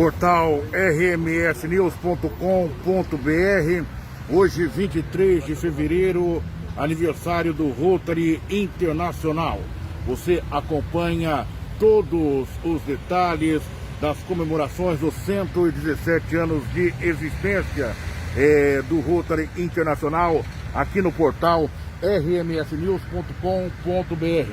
portal rmsnews.com.br. Hoje, 23 de fevereiro, aniversário do Rotary Internacional. Você acompanha todos os detalhes das comemorações dos 117 anos de existência do Rotary Internacional aqui no portal rmsnews.com.br.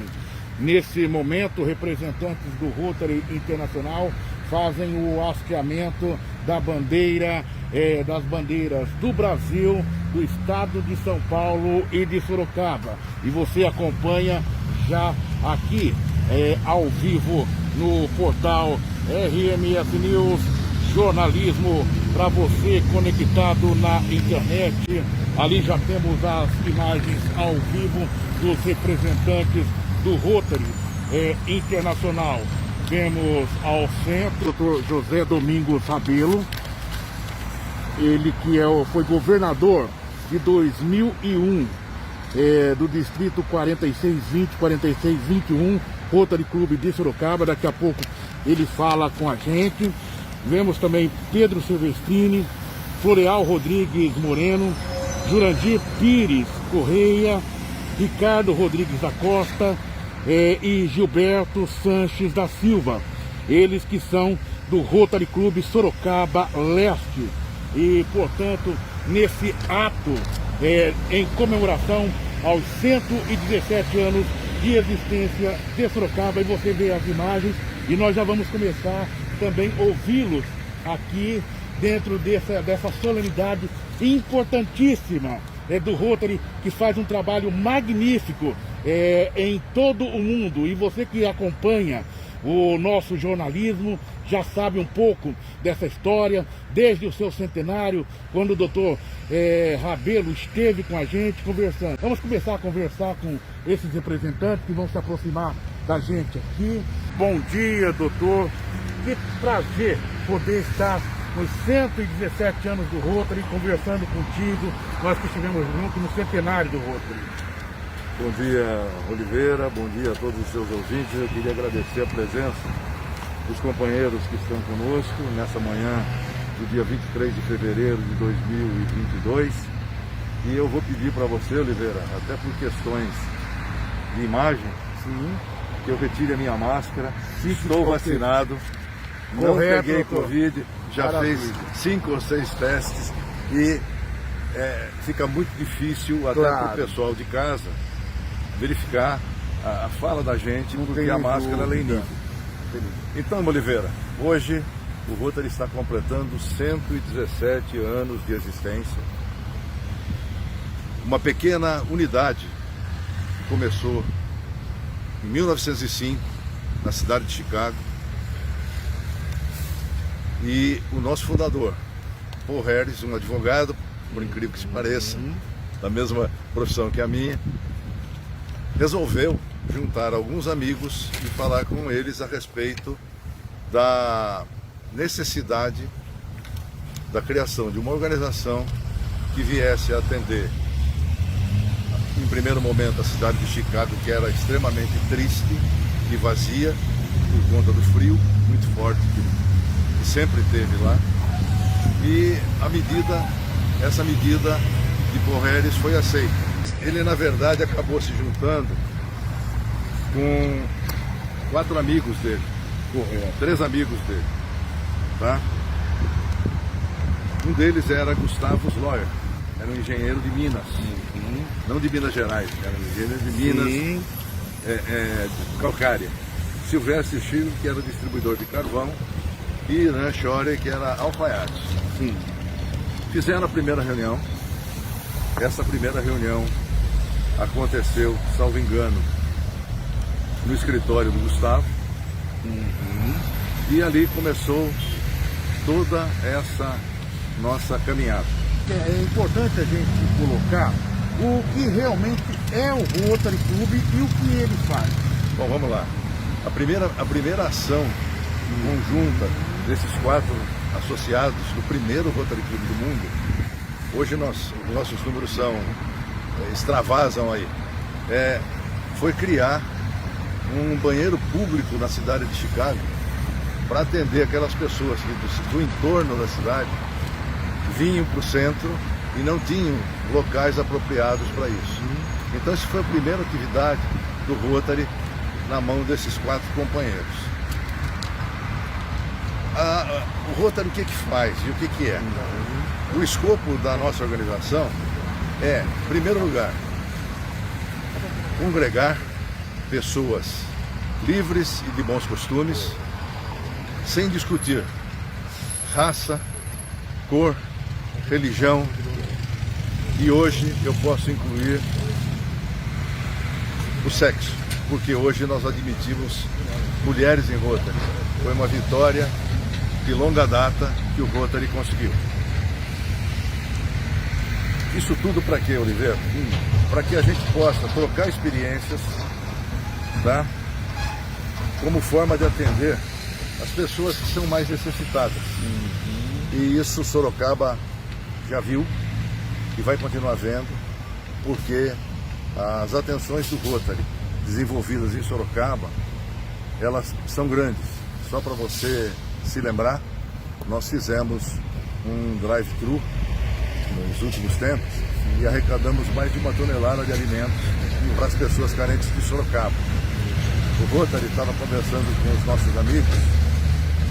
Nesse momento, representantes do Rotary Internacional fazem o hasteamento da bandeira, das bandeiras do Brasil, do estado de São Paulo e de Sorocaba. E você acompanha já aqui, ao vivo, no portal RMS News, jornalismo para você conectado na internet. Ali já temos as imagens ao vivo dos representantes do Rotary Internacional. Temos ao centro o Dr. José Domingos Rabelo, ele que foi governador de 2001, do distrito 4620-4621, Rotary Clube de Sorocaba. Daqui a pouco ele fala com a gente. Vemos também Pedro Silvestrini, Floreal Rodrigues Moreno, Jurandir Pires Correia, Ricardo Rodrigues da Costa e Gilberto Sanches da Silva. Eles que são do Rotary Clube Sorocaba Leste. E, portanto, nesse ato em comemoração aos 117 anos de existência de Sorocaba, e você vê as imagens, e nós já vamos começar também ouvi-los aqui dentro dessa solenidade importantíssima do Rotary, que faz um trabalho magnífico em todo o mundo. E você que acompanha o nosso jornalismo já sabe um pouco dessa história, desde o seu centenário, quando o doutor Rabelo esteve com a gente conversando. Vamos começar a conversar com esses representantes que vão se aproximar da gente aqui. Bom dia, doutor. Que prazer poder estar nos 117 anos do Rotary, conversando contigo, nós que estivemos juntos no centenário do Rotary. Bom dia, Oliveira, bom dia a todos os seus ouvintes. Eu queria agradecer a presença dos companheiros que estão conosco nessa manhã do dia 23 de fevereiro de 2022. E eu vou pedir para você, Oliveira, até por questões de imagem, que eu retire a minha máscara. Estou vacinado. Não peguei Covid, já fez 5 ou 6 testes e fica muito difícil até para o pessoal de casa verificar a fala da gente, porque a máscara ela é iníquo. Então, Oliveira, hoje o Rotary está completando 117 anos de existência. Uma pequena unidade que começou em 1905 na cidade de Chicago. E o nosso fundador, Paul Harris, um advogado, por incrível que se pareça, da mesma profissão que a minha, resolveu juntar alguns amigos e falar com eles a respeito da necessidade da criação de uma organização que viesse a atender, em primeiro momento, a cidade de Chicago, que era extremamente triste e vazia por conta do frio muito forte que sempre teve lá. E essa medida de Paul Harris foi aceita. Ele, na verdade, acabou se juntando com 4 amigos dele, 3 amigos dele, tá? Um deles era Gustavo Sloyer, era um engenheiro de Minas, não de Minas Gerais, era um engenheiro de Minas, calcária. Silvestre Schiller, que era distribuidor de carvão, e Irã Schorer, que era alfaiate. Fizeram a primeira reunião. Essa primeira reunião aconteceu, salvo engano, no escritório do Gustavo. E ali começou toda essa nossa caminhada. É importante a gente colocar o que realmente é o Rotary Clube e o que ele faz. Bom, vamos lá. A primeira ação conjunta desses 4 associados do primeiro Rotary Clube do mundo, hoje nossos números extravasam aí, foi criar um banheiro público na cidade de Chicago para atender aquelas pessoas que do entorno da cidade vinham para o centro e não tinham locais apropriados para isso. Então, essa foi a primeira atividade do Rotary na mão desses 4 companheiros. O Rotary o que faz e o que é? O escopo da nossa organização é, em primeiro lugar, congregar pessoas livres e de bons costumes, sem discutir raça, cor, religião, e hoje eu posso incluir o sexo, porque hoje nós admitimos mulheres em Rotary. Foi uma vitória de longa data que o Rotary conseguiu. Isso tudo para quê, Oliveira? Para que a gente possa trocar experiências, tá? Como forma de atender as pessoas que são mais necessitadas. E isso Sorocaba já viu e vai continuar vendo, porque as atenções do Rotary desenvolvidas em Sorocaba, elas são grandes. Só para você se lembrar, nós fizemos um drive-thru nos últimos tempos e arrecadamos mais de 1 tonelada de alimentos para as pessoas carentes de Sorocaba. O Rotary estava conversando com os nossos amigos,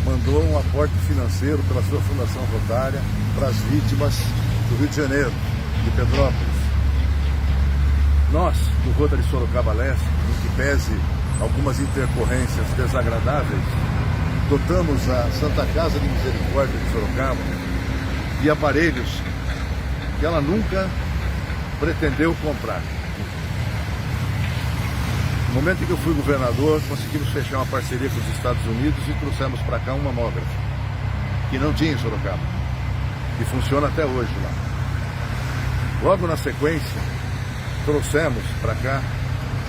mandou um aporte financeiro pela sua Fundação Rotária para as vítimas do Rio de Janeiro, de Petrópolis. Nós, do Rotary Sorocaba Leste, em que pese algumas intercorrências desagradáveis, dotamos a Santa Casa de Misericórdia de Sorocaba de aparelhos que ela nunca pretendeu comprar. No momento em que eu fui governador, conseguimos fechar uma parceria com os Estados Unidos e trouxemos para cá um mamógrafo, que não tinha em Sorocaba, e funciona até hoje lá. Logo na sequência, trouxemos para cá,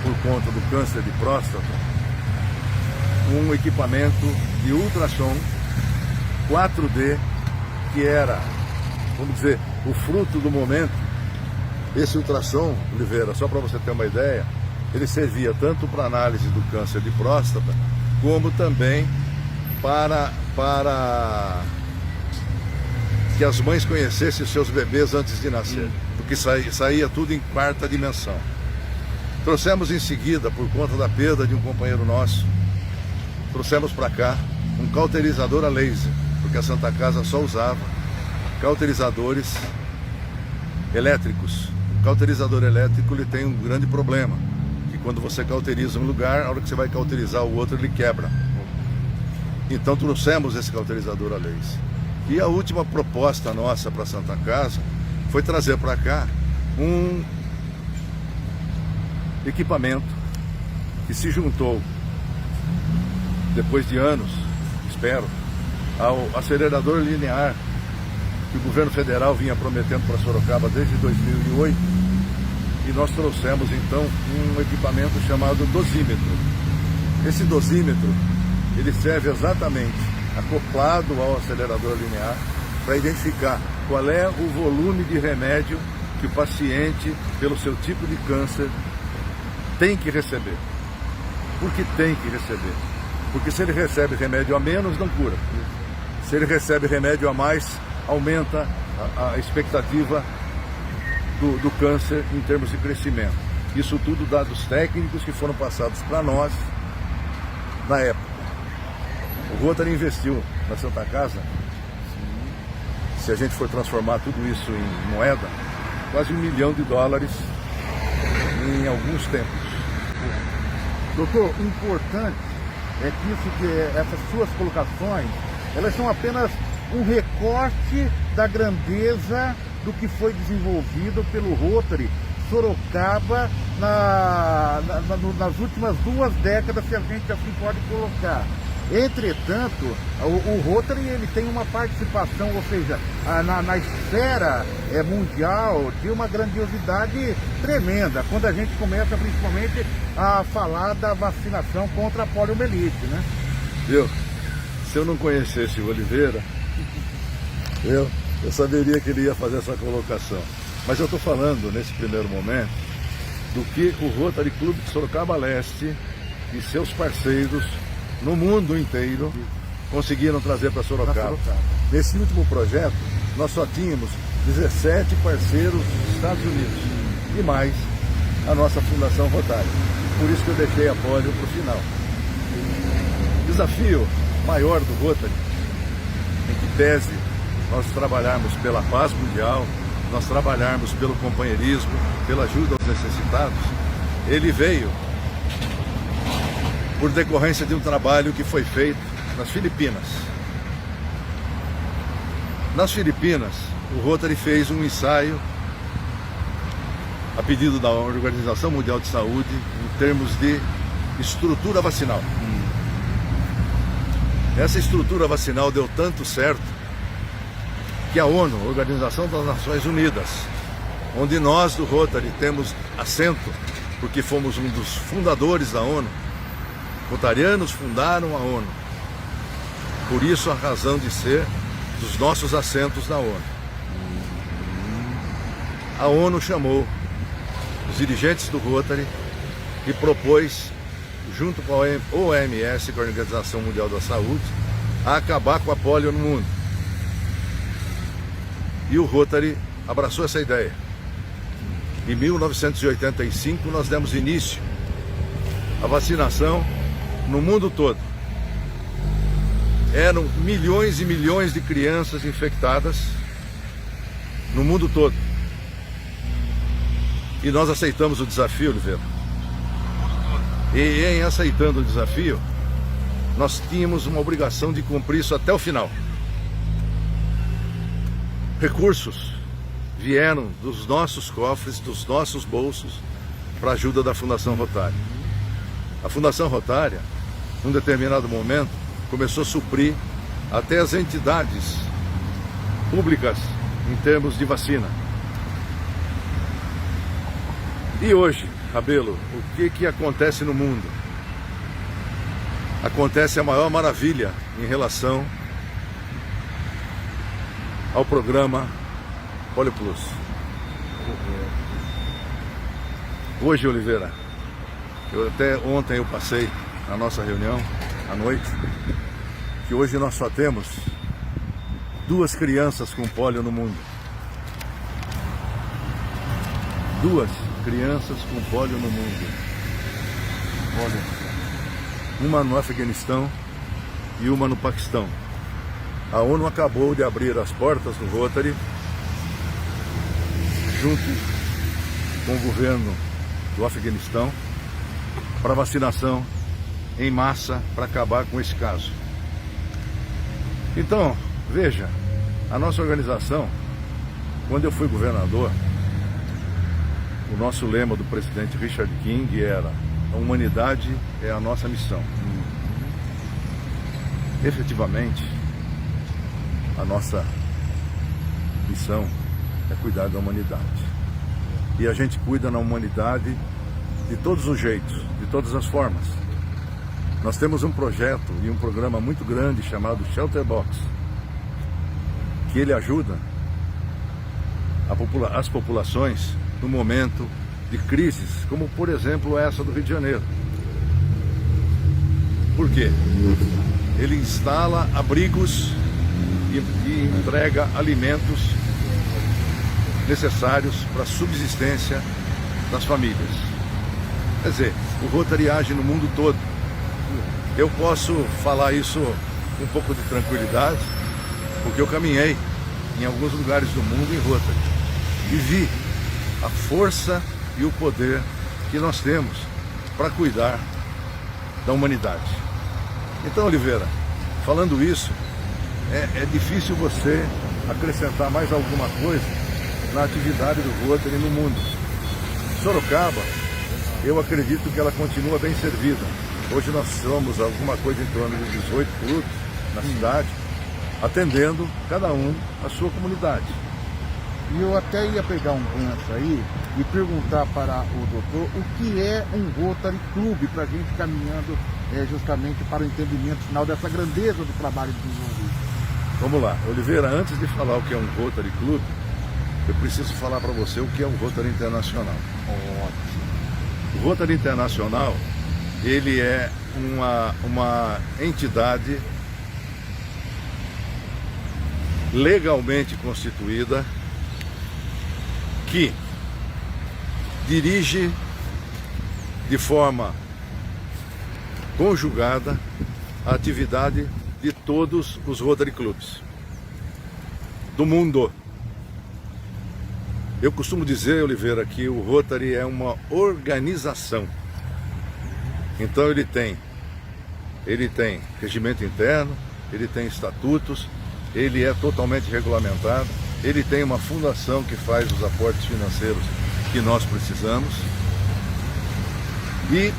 por conta do câncer de próstata, um equipamento de ultrassom 4D, que era, vamos dizer, o fruto do momento. Esse ultrassom, Oliveira, só para você ter uma ideia, ele servia tanto para análise do câncer de próstata, como também para que as mães conhecessem os seus bebês antes de nascer, porque saía tudo em 4ª dimensão. Trouxemos em seguida, por conta da perda de um companheiro nosso, trouxemos para cá um cauterizador a laser, porque a Santa Casa só usava cauterizadores elétricos. O cauterizador elétrico ele tem um grande problema, que quando você cauteriza um lugar, a hora que você vai cauterizar o outro, ele quebra. Então trouxemos esse cauterizador a laser. E a última proposta nossa para a Santa Casa foi trazer para cá um equipamento que se juntou, depois de anos, espero, ao acelerador linear que o governo federal vinha prometendo para Sorocaba desde 2008, e nós trouxemos então um equipamento chamado dosímetro. Esse dosímetro, ele serve exatamente acoplado ao acelerador linear para identificar qual é o volume de remédio que o paciente, pelo seu tipo de câncer, tem que receber. Por que tem que receber? Porque se ele recebe remédio a menos, não cura. Se ele recebe remédio a mais, aumenta a expectativa do câncer em termos de crescimento. Isso tudo dados técnicos que foram passados para nós na época. O Rotary investiu na Santa Casa, se a gente for transformar tudo isso em moeda, quase $1 milhão em alguns tempos. Doutor, importante é que essas suas colocações, elas são apenas um recorte da grandeza do que foi desenvolvido pelo Rotary Sorocaba nas últimas 2 décadas, se a gente assim pode colocar. Entretanto, o Rotary ele tem uma participação, ou seja, na esfera mundial, de uma grandiosidade tremenda, quando a gente começa principalmente a falar da vacinação contra a poliomielite, né? Se eu não conhecesse o Oliveira, eu saberia que ele ia fazer essa colocação. Mas eu estou falando, nesse primeiro momento, do que o Rotary Clube de Sorocaba Leste e seus parceiros no mundo inteiro conseguiram trazer para Sorocaba. Nesse último projeto, nós só tínhamos 17 parceiros dos Estados Unidos e mais a nossa Fundação Rotária. Por isso que eu deixei a polio para o final. O desafio maior do Rotary, em que pese nós trabalharmos pela paz mundial, nós trabalharmos pelo companheirismo, pela ajuda aos necessitados, ele veio por decorrência de um trabalho que foi feito nas Filipinas. Nas Filipinas, o Rotary fez um ensaio a pedido da Organização Mundial de Saúde em termos de estrutura vacinal. Essa estrutura vacinal deu tanto certo que a ONU, a Organização das Nações Unidas, onde nós do Rotary temos assento, porque fomos um dos fundadores da ONU, rotarianos fundaram a ONU. Por isso a razão de ser dos nossos assentos na ONU. A ONU chamou os dirigentes do Rotary e propôs, junto com a OMS, com a Organização Mundial da Saúde, a acabar com a polio no mundo. E o Rotary abraçou essa ideia. Em 1985 nós demos início à vacinação no mundo todo. Eram milhões e milhões de crianças infectadas no mundo todo. E nós aceitamos o desafio, Oliveira. E em aceitando o desafio, nós tínhamos uma obrigação de cumprir isso até o final. Recursos vieram dos nossos cofres, dos nossos bolsos, para a ajuda da Fundação Rotária. A Fundação Rotária, num determinado momento, começou a suprir até as entidades públicas em termos de vacina. E hoje, Rabelo, o que acontece no mundo? Acontece a maior maravilha em relação ao programa Polio Plus. Hoje, Oliveira, até ontem eu passei na nossa reunião, à noite, que hoje nós só temos 2 crianças com polio no mundo. 2 crianças com polio no mundo. Olha, uma no Afeganistão e uma no Paquistão. A ONU acabou de abrir as portas do Rotary, junto com o governo do Afeganistão, para vacinação em massa para acabar com esse caso. Então, veja, a nossa organização, quando eu fui governador, o nosso lema do presidente Richard King era: a humanidade é a nossa missão. Efetivamente, a nossa missão é cuidar da humanidade. E a gente cuida na humanidade de todos os jeitos, de todas as formas. Nós temos um projeto e um programa muito grande chamado Shelter Box, que ele ajuda as populações no momento de crises, como por exemplo essa do Rio de Janeiro. Por quê? Ele instala abrigos e entrega alimentos necessários para a subsistência das famílias. Quer dizer, o Rotary age no mundo todo. Eu posso falar isso com um pouco de tranquilidade, porque eu caminhei em alguns lugares do mundo em Rotary e vi a força e o poder que nós temos para cuidar da humanidade. Então, Oliveira, falando isso, é difícil você acrescentar mais alguma coisa na atividade do Rotary no mundo. Sorocaba, eu acredito que ela continua bem servida. Hoje nós somos alguma coisa em torno de 18 clubes na cidade, atendendo cada um a sua comunidade. E eu até ia pegar um gancho aí e perguntar para o doutor o que é um Rotary Club, para a gente caminhando justamente para o entendimento final dessa grandeza do trabalho desenvolvido. Vamos lá, Oliveira, antes de falar o que é um Rotary Club, eu preciso falar para você o que é um Rotary Internacional. O Rotary Internacional, ele é uma entidade legalmente constituída, que dirige de forma conjugada a atividade de todos os Rotary Clubs do mundo. Eu costumo dizer, Oliveira, que o Rotary é uma organização. Então ele tem regimento interno, ele tem estatutos, ele é totalmente regulamentado, ele tem uma fundação que faz os aportes financeiros que nós precisamos. E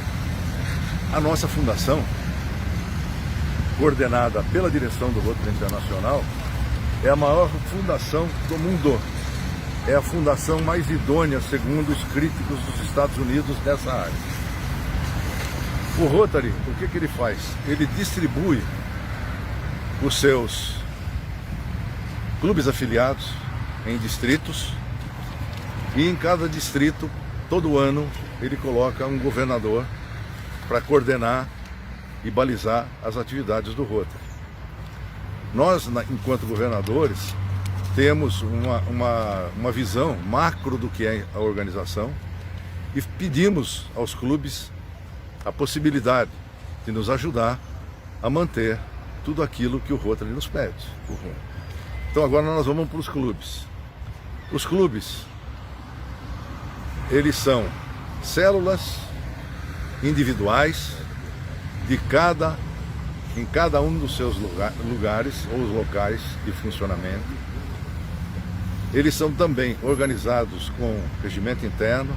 a nossa fundação, coordenada pela direção do Rotary Internacional, é a maior fundação do mundo. É a fundação mais idônea, segundo os críticos dos Estados Unidos, dessa área. O Rotary, o que ele faz? Ele distribui os seus clubes afiliados em distritos, e em cada distrito, todo ano, ele coloca um governador para coordenar e balizar as atividades do Rotary. Nós, enquanto governadores, temos uma visão macro do que é a organização e pedimos aos clubes a possibilidade de nos ajudar a manter tudo aquilo que o Rotary nos pede. Então agora nós vamos para os clubes. Os clubes, eles são células individuais em cada um dos seus lugares ou os locais de funcionamento. Eles são também organizados com regimento interno,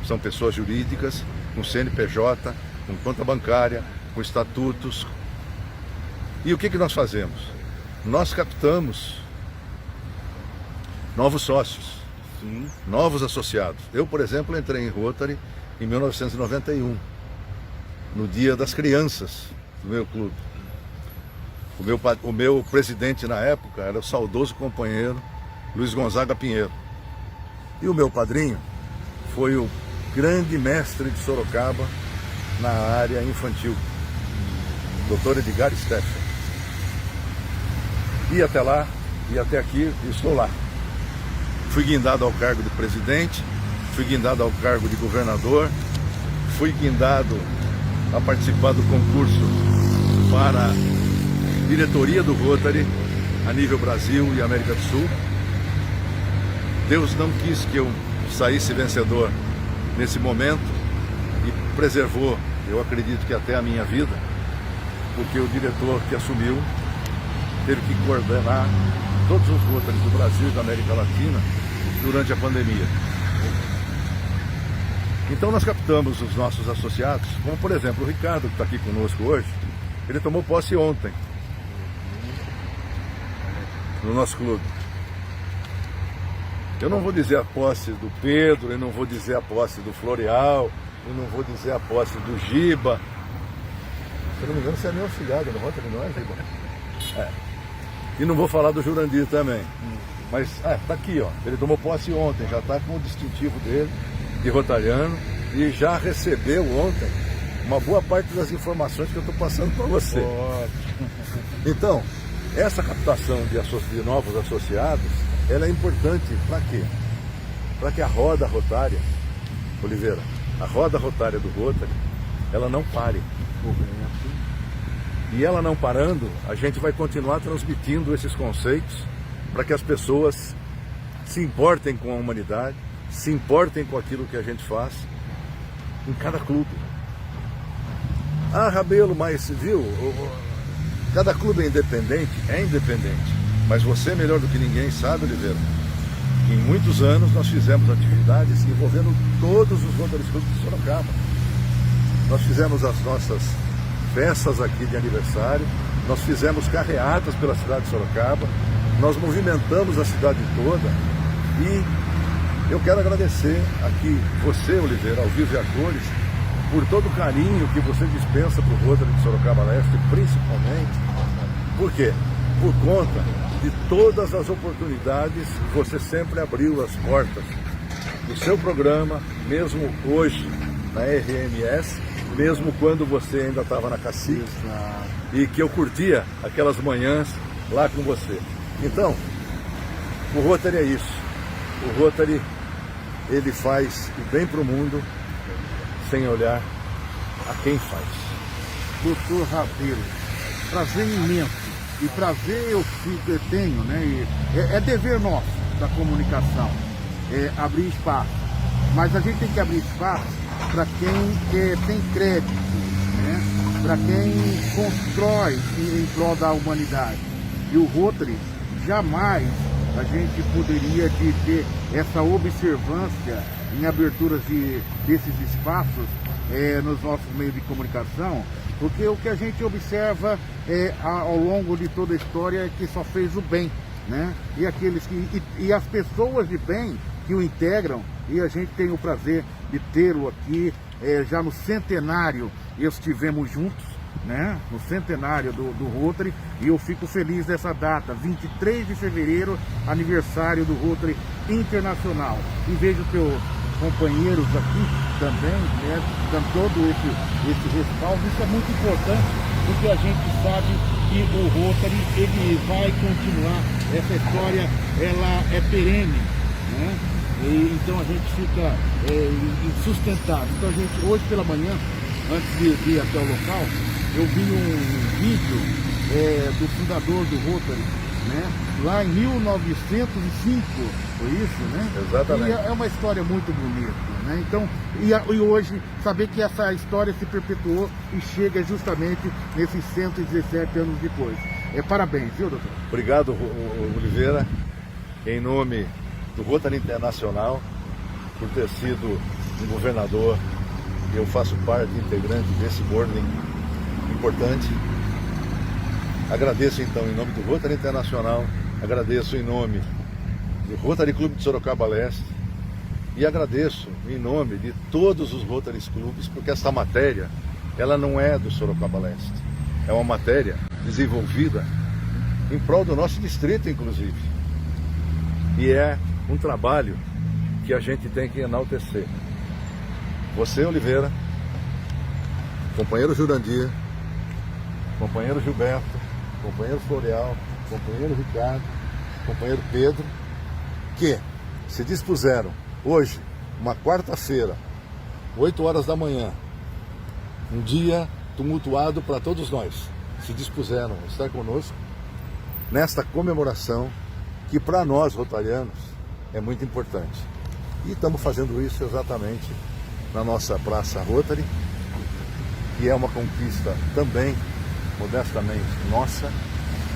são pessoas jurídicas, com CNPJ, com conta bancária, com estatutos. E o que nós fazemos? Nós captamos novos sócios, novos associados. Eu, por exemplo, entrei em Rotary em 1991, no Dia das Crianças do meu clube. O meu presidente na época era o saudoso companheiro Luiz Gonzaga Pinheiro. E o meu padrinho foi o grande mestre de Sorocaba na área infantil, Dr. Edgar Steffen. E até lá, e até aqui, estou lá. Fui guindado ao cargo de presidente, fui guindado ao cargo de governador, fui guindado a participar do concurso para a diretoria do Rotary a nível Brasil e América do Sul. Deus não quis que eu saísse vencedor nesse momento e preservou, eu acredito que até a minha vida, porque o diretor que assumiu teve que coordenar todos os Rotarys do Brasil e da América Latina durante a pandemia. Então nós captamos os nossos associados, como por exemplo o Ricardo, que está aqui conosco hoje. Ele tomou posse ontem no nosso clube. Eu não vou dizer a posse do Pedro, eu não vou dizer a posse do Floreal, eu não vou dizer a posse do Giba. Se eu não me engano, você é meu afilhado no Rotary, não é, Giba? É. E não vou falar do Jurandir também. Mas tá aqui, ó. Ele tomou posse ontem, já está com o distintivo dele de rotariano e já recebeu ontem uma boa parte das informações que eu estou passando para você. Então, essa captação de novos associados, ela é importante para quê? Para que a roda rotária, Oliveira, a roda rotária do Rotary, ela não pare. E ela não parando, a gente vai continuar transmitindo esses conceitos para que as pessoas se importem com a humanidade, se importem com aquilo que a gente faz em cada clube. Ah, Rabelo, mas viu, cada clube é independente, mas você melhor do que ninguém sabe, Oliveira, que em muitos anos nós fizemos atividades envolvendo todos os Rotary Clubs de Sorocaba. Nós fizemos as nossas festas aqui de aniversário, nós fizemos carreatas pela cidade de Sorocaba, nós movimentamos a cidade toda e eu quero agradecer aqui você, Oliveira, ao vivo e a cores, por todo o carinho que você dispensa para o Rotary de Sorocaba Leste, principalmente. Por quê? Por conta de todas as oportunidades que você sempre abriu as portas do seu programa, mesmo hoje na RMS, mesmo quando você ainda estava na Cacique, e que eu curtia aquelas manhãs lá com você. Então, o Rotary é isso. O Rotary, ele faz o bem para o mundo sem olhar a quem faz. Doutor Rabelo, prazer imenso. E prazer eu tenho, né? É dever nosso da comunicação, abrir espaço. Mas a gente tem que abrir espaço para quem tem crédito, né? Para quem constrói em prol da humanidade. E o Rotary, jamais a gente poderia ter essa observância em aberturas desses espaços nos nossos meios de comunicação, porque o que a gente observa ao longo de toda a história é que só fez o bem, né? E aqueles e as pessoas de bem que o integram, e a gente tem o prazer de tê-lo aqui já no centenário. Estivemos juntos, né? No centenário do Rotary, e eu fico feliz dessa data, 23 de fevereiro, aniversário do Rotary Internacional. E vejo teus companheiros aqui também, né, dando todo esse respaldo. Isso é muito importante, porque a gente sabe que o Rotary, ele vai continuar, essa história, ela é perene, né? E então a gente fica sustentável. Então a gente, hoje pela manhã, antes de ir até o local, eu vi um vídeo do fundador do Rotary, né? Lá em 1905, foi isso, né? Exatamente. E é uma história muito bonita, né? Então, e hoje, saber que essa história se perpetuou e chega justamente nesses 117 anos depois. Parabéns, viu, doutor? Obrigado, Oliveira, em nome do Rotary Internacional, por ter sido um governador. Eu faço parte integrante desse board importante. Agradeço então em nome do Rotary Internacional, agradeço em nome do Rotary Clube de Sorocaba Leste e agradeço em nome de todos os Rotary Clubes, porque essa matéria, ela não é do Sorocaba Leste, é uma matéria desenvolvida em prol do nosso distrito, inclusive, e é um trabalho que a gente tem que enaltecer. Você, Oliveira, companheiro Jurandir, companheiro Gilberto, companheiro Floreal, companheiro Ricardo, companheiro Pedro, que se dispuseram hoje, uma quarta-feira, 8 horas da manhã, um dia tumultuado para todos nós, se dispuseram a estar conosco nesta comemoração que para nós rotarianos é muito importante. E estamos fazendo isso exatamente na nossa Praça Rotary, que é uma conquista também, modestamente, nossa,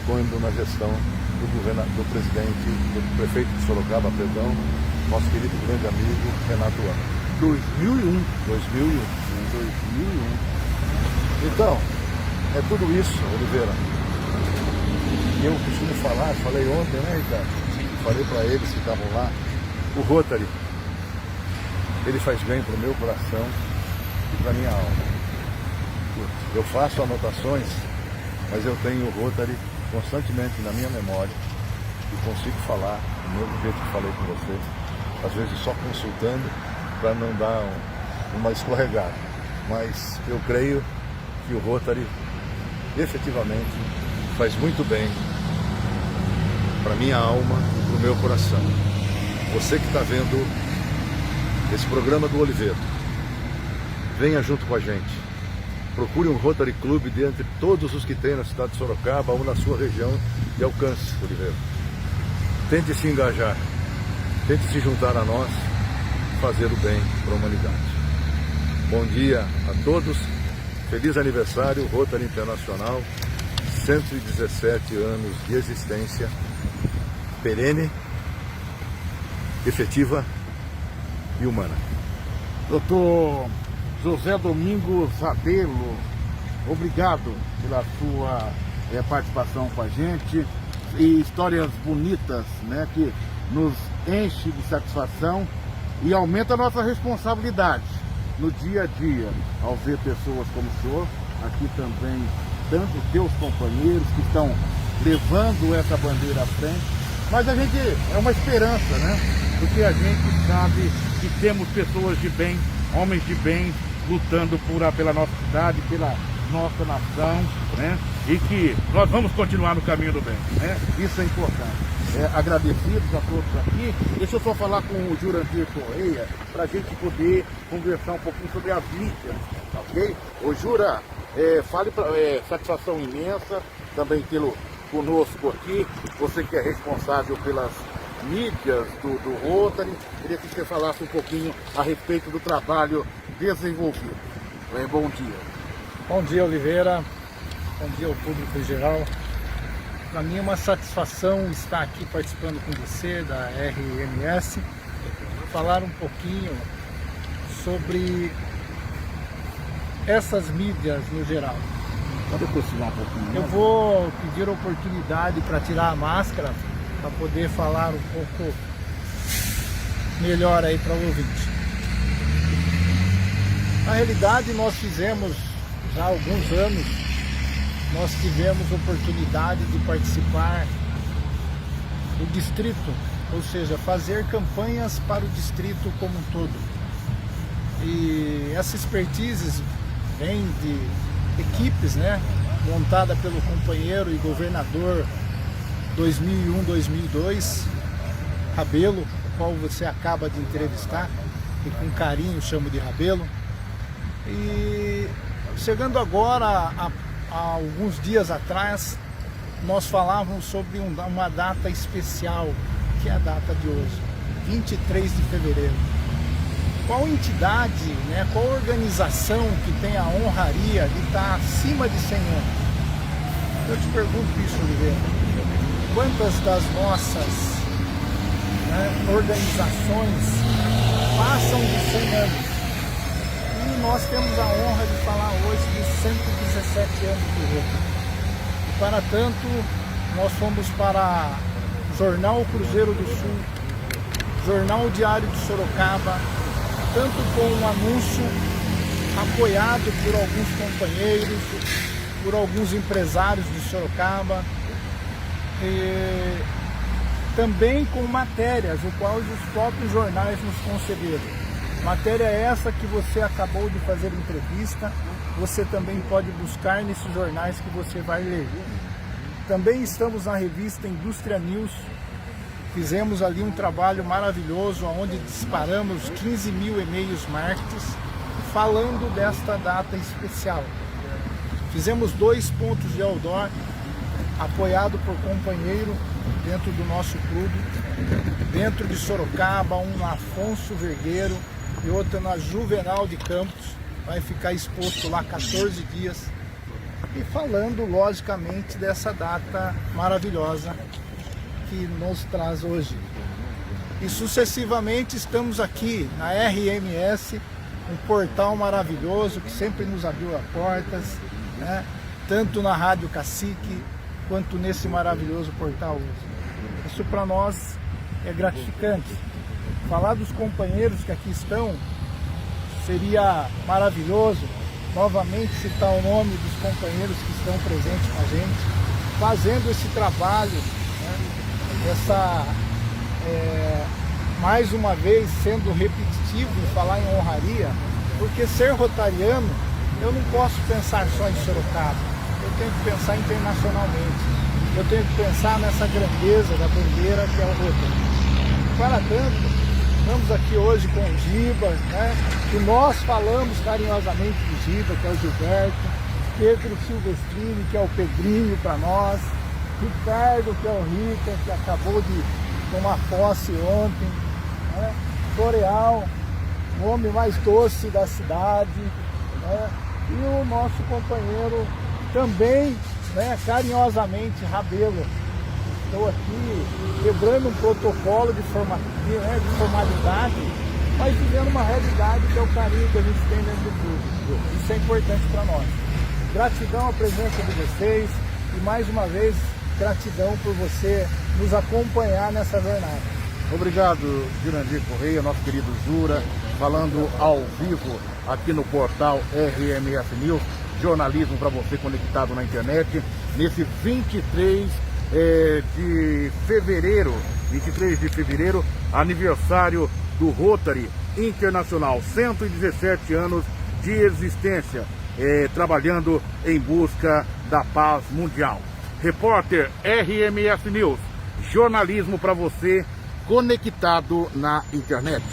quando na gestão do presidente, do prefeito de Sorocaba, perdão, nosso querido grande amigo Renato Ana. 2001. 2001. Então, é tudo isso, Oliveira. E eu costumo falar, falei ontem, né, Ricardo? Falei para eles que estavam lá, o Rotary, ele faz bem para o meu coração e para a minha alma. Eu faço anotações, mas eu tenho o Rotary constantemente na minha memória e consigo falar do mesmo jeito que falei com você, às vezes só consultando para não dar uma escorregada. Mas eu creio que o Rotary efetivamente faz muito bem para minha alma e para o meu coração. Você que está vendo esse programa do Oliveira, venha junto com a gente. Procure um Rotary Club dentre todos os que tem na cidade de Sorocaba ou na sua região de alcance, Oliveira. Tente se engajar, tente se juntar a nós, fazer o bem para a humanidade. Bom dia a todos, feliz aniversário, Rotary Internacional, 117 anos de existência, perene, efetiva e humana. Doutor José Domingos Rabelo, obrigado pela sua participação com a gente, e histórias bonitas, né, que nos enche de satisfação e aumenta a nossa responsabilidade no dia a dia, ao ver pessoas como o senhor, aqui também, tanto teus companheiros que estão levando essa bandeira à frente, mas a gente, é uma esperança, né, porque a gente sabe que temos pessoas de bem, homens de bem, lutando pela nossa cidade, pela nossa nação, né? E que nós vamos continuar no caminho do bem, né? Isso é importante. Agradecidos a todos aqui. Deixa eu só falar com o Jurandir Correia para a gente poder conversar um pouquinho sobre as mídias, ok? Ô Jura, fale satisfação imensa também tê-lo conosco aqui. Você que é responsável pelas mídias do Rotary, queria que você falasse um pouquinho a respeito do trabalho desenvolvido. Bom dia. Bom dia, Oliveira. Bom dia ao público em geral. Para mim é uma satisfação estar aqui participando com você da RMS, falar um pouquinho sobre essas mídias no geral. Pode aproximar um pouquinho. Eu vou pedir a oportunidade para tirar a máscara, para poder falar um pouco melhor aí para o ouvinte. Na realidade, nós fizemos já há alguns anos, nós tivemos oportunidade de participar do distrito, ou seja, fazer campanhas para o distrito como um todo. E essa expertise vem de equipes, né, montada pelo companheiro e governador 2001-2002, Rabelo, o qual você acaba de entrevistar, e com carinho chamo de Rabelo. E chegando agora há alguns dias atrás, nós falávamos sobre uma data especial, que é a data de hoje, 23 de fevereiro. Qual entidade, né, qual organização que tem a honraria de estar acima de 100 anos? Eu te pergunto isso, Oliveira. Quantas das nossas, né, organizações passam de 100 anos? E nós temos a honra de falar hoje de 117 anos do Rotary. E para tanto, nós fomos para Jornal Cruzeiro do Sul, Jornal Diário de Sorocaba, tanto com um anúncio apoiado por alguns companheiros, por alguns empresários de Sorocaba, e também com matérias, o qual os próprios jornais nos concederam. Matéria essa que você acabou de fazer entrevista, você também pode buscar nesses jornais que você vai ler. Também estamos na revista Indústria News, fizemos ali um trabalho maravilhoso, onde disparamos 15 mil e-mails marketing falando desta data especial. Fizemos 2 pontos de outdoor, apoiado por companheiro dentro do nosso clube, dentro de Sorocaba, um na Afonso Vergueiro e outro na Juvenal de Campos, vai ficar exposto lá 14 dias, e falando logicamente dessa data maravilhosa que nos traz hoje. E sucessivamente estamos aqui na RMS, um portal maravilhoso que sempre nos abriu as portas, né? Tanto na Rádio Cacique quanto nesse maravilhoso portal hoje. Isso para nós é gratificante. Falar dos companheiros que aqui estão seria maravilhoso, novamente citar o nome dos companheiros que estão presentes com a gente, fazendo esse trabalho, né? Mais uma vez sendo repetitivo em falar em honraria, porque ser rotariano, eu não posso pensar só em Sorocaba, eu tenho que pensar internacionalmente, eu tenho que pensar nessa grandeza da bandeira que é o Rotary. Para tanto, estamos aqui hoje com o Giba, né? Que nós falamos carinhosamente do Giba, que é o Gilberto, Pedro Silvestrini, que é o Pedrinho para nós, Ricardo, que é o Rica, que acabou de tomar posse ontem, né? Floreal, o homem mais doce da cidade, né? E o nosso companheiro também, né, carinhosamente, Rabelo. Estou aqui quebrando um protocolo de formalidade, mas vivendo uma realidade que é o carinho que a gente tem dentro do clube. Isso é importante para nós. Gratidão à presença de vocês e mais uma vez gratidão por você nos acompanhar nessa jornada. Obrigado, Jurandir Correia, nosso querido Jura, falando ao vivo aqui no portal RMS News, jornalismo para você conectado na internet, nesse 23 de fevereiro, aniversário do Rotary Internacional, 117 anos de existência. trabalhando em busca da paz mundial. Repórter RMS News, jornalismo para você conectado na internet.